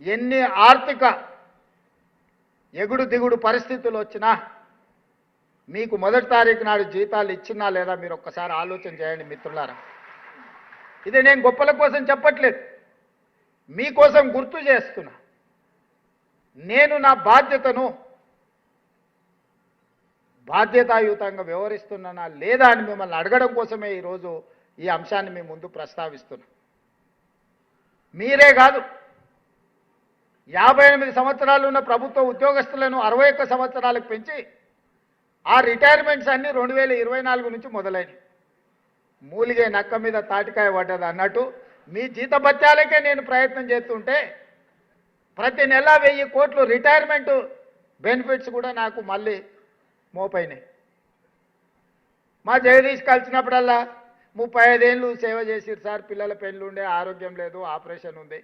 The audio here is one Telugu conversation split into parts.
ఎన్ని ఆర్థిక ఎగుడు దిగుడు పరిస్థితులు వచ్చినా మీకు మొదటి తారీఖు నాడు జీతాలు ఇచ్చినా లేదా మీరు ఒక్కసారి ఆలోచన చేయండి మిత్రులారా. ఇది నేను గొప్పల కోసం చెప్పట్లేదు, మీకోసం గుర్తు చేస్తున్నా. నేను నా బాధ్యతను బాధ్యతాయుతంగా వ్యవహరిస్తున్నానా లేదా అని మిమ్మల్ని అడగడం కోసమే ఈరోజు ఈ అంశాన్ని మీ ముందు ప్రస్తావిస్తున్నా. మీరే కాదు, 58 సంవత్సరాలు ఉన్న ప్రభుత్వ ఉద్యోగస్తులను 61 సంవత్సరాలకు పెంచి ఆ రిటైర్మెంట్స్ అన్నీ 2024 నుంచి మొదలైనవి. మూలిగే నక్క మీద తాటికాయ పడ్డది అన్నట్టు మీ జీతభత్యాలకే నేను ప్రయత్నం చేస్తుంటే ప్రతి నెల 1000 కోట్లు రిటైర్మెంట్ బెనిఫిట్స్ కూడా నాకు మళ్ళీ మోపైనాయి. మా జగదీష్ కలిసినప్పుడల్లా 35 ఏళ్ళు సేవ చేసిరు సార్, పిల్లల పెళ్ళి ఉండే, ఆరోగ్యం లేదు, ఆపరేషన్ ఉంది,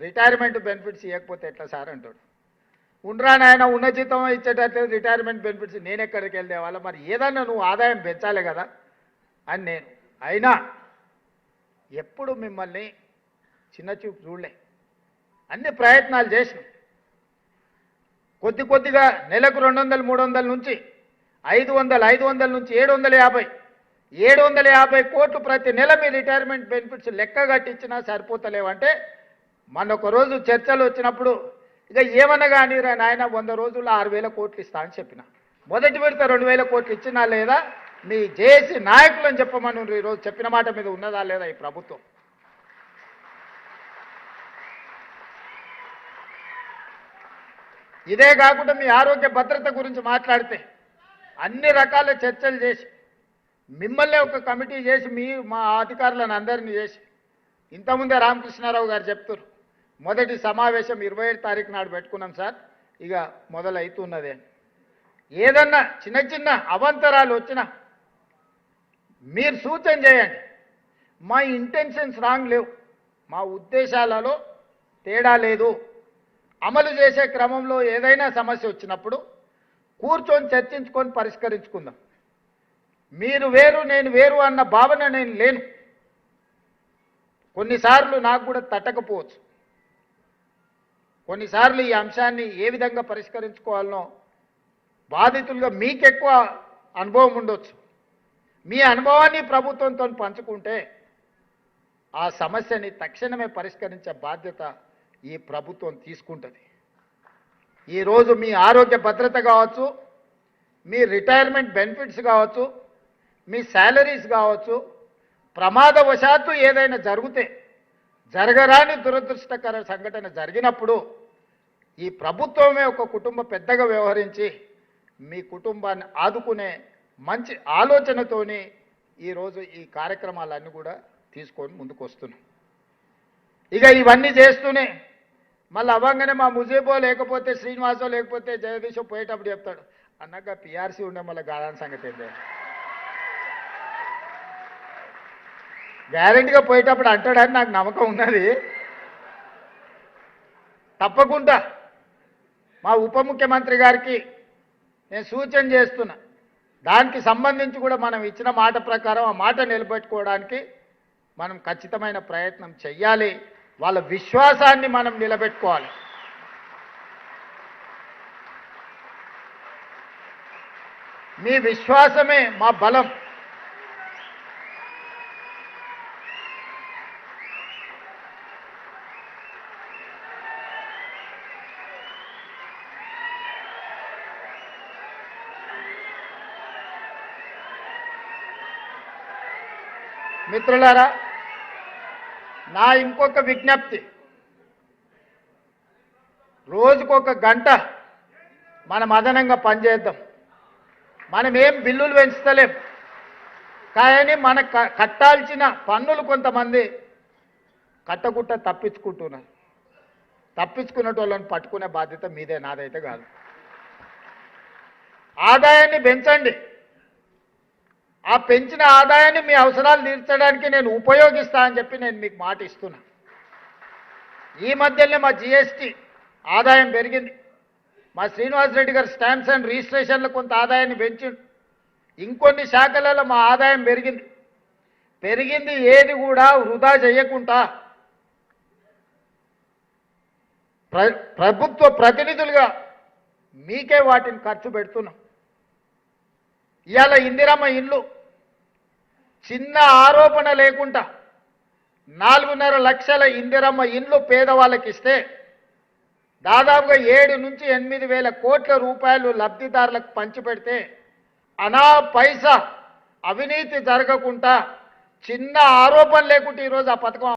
రిటైర్మెంట్ బెనిఫిట్స్ ఇవ్వకపోతే ఎట్లా సార్ అంటాడు. ఉండరా నాయన, ఉన్న జీతం ఇచ్చేటట్టు రిటైర్మెంట్ బెనిఫిట్స్ నేను ఎక్కడికి వెళ్తే వాళ్ళ, మరి ఏదన్నా నువ్వు ఆదాయం పెంచాలి కదా అని నేను. అయినా ఎప్పుడు మిమ్మల్ని చిన్న చూపు చూడలే, అన్ని ప్రయత్నాలు చేసినాం. కొద్దిగా నెలకు 200, 300 నుంచి 500 నుంచి 750 కోట్లు ప్రతి నెల మీ రిటైర్మెంట్ బెనిఫిట్స్ లెక్క కట్టించినా సరిపోతలేవంటే మన ఒక రోజు చర్చలు వచ్చినప్పుడు ఇక ఏమన్నా కానీ నాయన 100 రోజుల్లో 6000 కోట్లు ఇస్తా అని చెప్పిన. మొదటి విడత 2000 కోట్లు ఇచ్చినా లేదా మీ జేఏసీ నాయకులను చెప్పమని ఈరోజు చెప్పిన మాట మీద ఉన్నదా లేదా ఈ ప్రభుత్వం? ఇదే కాకుండా మీ ఆరోగ్య భద్రత గురించి మాట్లాడితే అన్ని రకాల చర్చలు చేసి మిమ్మల్ని ఒక కమిటీ చేసి మా అధికారులను అందరినీ చేసి ఇంతకుముందే రామకృష్ణారావు గారు చెప్తారు, మొదటి సమావేశం 27 తారీఖు నాడు పెట్టుకున్నాం సార్, ఇక మొదలవుతున్నదే. ఏదన్నా చిన్న అవాంతరాలు వచ్చినా మీరు సూచన చేయండి. మా ఇంటెన్షన్స్ రాంగ్ లేవు, మా ఉద్దేశాలలో తేడా లేదు. అమలు చేసే క్రమంలో ఏదైనా సమస్య వచ్చినప్పుడు కూర్చొని చర్చించుకొని పరిష్కరించుకుందాం. మీరు వేరు నేను వేరు అన్న భావన నేను లేను. కొన్నిసార్లు నాకు కూడా తట్టకపోవచ్చు, కొన్నిసార్లు ఈ అంశాన్ని ఏ విధంగా పరిష్కరించుకోవాలనో బాధితులుగా మీకెక్కువ అనుభవం ఉండొచ్చు. మీ అనుభవాన్ని ప్రభుత్వంతో పంచుకుంటే ఆ సమస్యని తక్షణమే పరిష్కరించే బాధ్యత ఈ ప్రభుత్వం తీసుకుంటుంది. ఈరోజు మీ ఆరోగ్య భద్రత కావచ్చు, మీ రిటైర్మెంట్ బెనిఫిట్స్ కావచ్చు, మీ శాలరీస్ కావచ్చు, ప్రమాదవశాత్తు ఏదైనా జరిగితే జరగరాని దురదృష్టకర సంఘటన జరిగినప్పుడు ఈ ప్రభుత్వమే ఒక కుటుంబ పెద్దగా వ్యవహరించి మీ కుటుంబాన్ని ఆదుకునే మంచి ఆలోచనతోని ఈరోజు ఈ కార్యక్రమాలన్నీ కూడా తీసుకొని ముందుకు వస్తున్నాం. ఇక ఇవన్నీ చేస్తూనే మళ్ళీ అవ్వగానే మా ముజీబో లేకపోతే శ్రీనివాసో లేకపోతే జగదీశో పోయేటప్పుడు చెప్తాడు, అన్నాక పిఆర్సీ ఉండే మళ్ళీ గాదాని సంగతి ఏంటి గ్యారెంటీగా పోయేటప్పుడు అంటాడని నాకు నమ్మకం ఉన్నది. తప్పకుండా మా ఉప ముఖ్యమంత్రి గారికి నేను సూచన చేస్తున్నా, దానికి సంబంధించి కూడా మనం ఇచ్చిన మాట ప్రకారం ఆ మాట నిలబెట్టుకోవడానికి మనం ఖచ్చితమైన ప్రయత్నం చెయ్యాలి. వాళ్ళ విశ్వాసాన్ని మనం నిలబెట్టుకోవాలి. మీ విశ్వాసమే మా బలం. మిత్రులారా, నా ఇంకొక విజ్ఞప్తి, రోజుకొక గంట మనం అదనంగా పనిచేద్దాం. మనం ఏం బిల్లులు పెంచుతలేం, కానీ మన కట్టాల్సిన పన్నులు కొంతమంది కట్టగుట్ట తప్పించుకుంటున్నారు. తప్పించుకునేటోళ్ళని పట్టుకునే బాధ్యత మీదే, నాదైతే కాదు. ఆదాయాన్ని పెంచండి. ఆ పెంచిన ఆదాయాన్ని మీ అవసరాలు తీర్చడానికి నేను ఉపయోగిస్తా అని చెప్పి నేను మీకు మాట ఇస్తున్నా. ఈ మధ్యనే మా జిఎస్టీ ఆదాయం పెరిగింది. మా శ్రీనివాసరెడ్డి గారు స్టాంప్స్ అండ్ రిజిస్ట్రేషన్లు కొంత ఆదాయాన్ని పెంచిండు. ఇంకొన్ని శాఖలలో మా ఆదాయం పెరిగింది. ఏది కూడా వృధా చేయకుండా ప్రభుత్వ ప్రతినిధులుగా మీకే వాటిని ఖర్చు పెడుతున్నాం. ఇవాళ ఇందిరమ్మ ఇల్లు చిన్న ఆరోపణ లేకుండా 4.5 లక్షల ఇందిరమ్మ ఇండ్లు పేదవాళ్ళకి ఇస్తే దాదాపుగా 7 నుంచి 8 వేల కోట్ల రూపాయలు లబ్ధిదారులకు పంచిపెడితే అనా పైసా అవినీతి జరగకుండా చిన్న ఆరోపణ లేకుండా ఈరోజు ఆ పథకం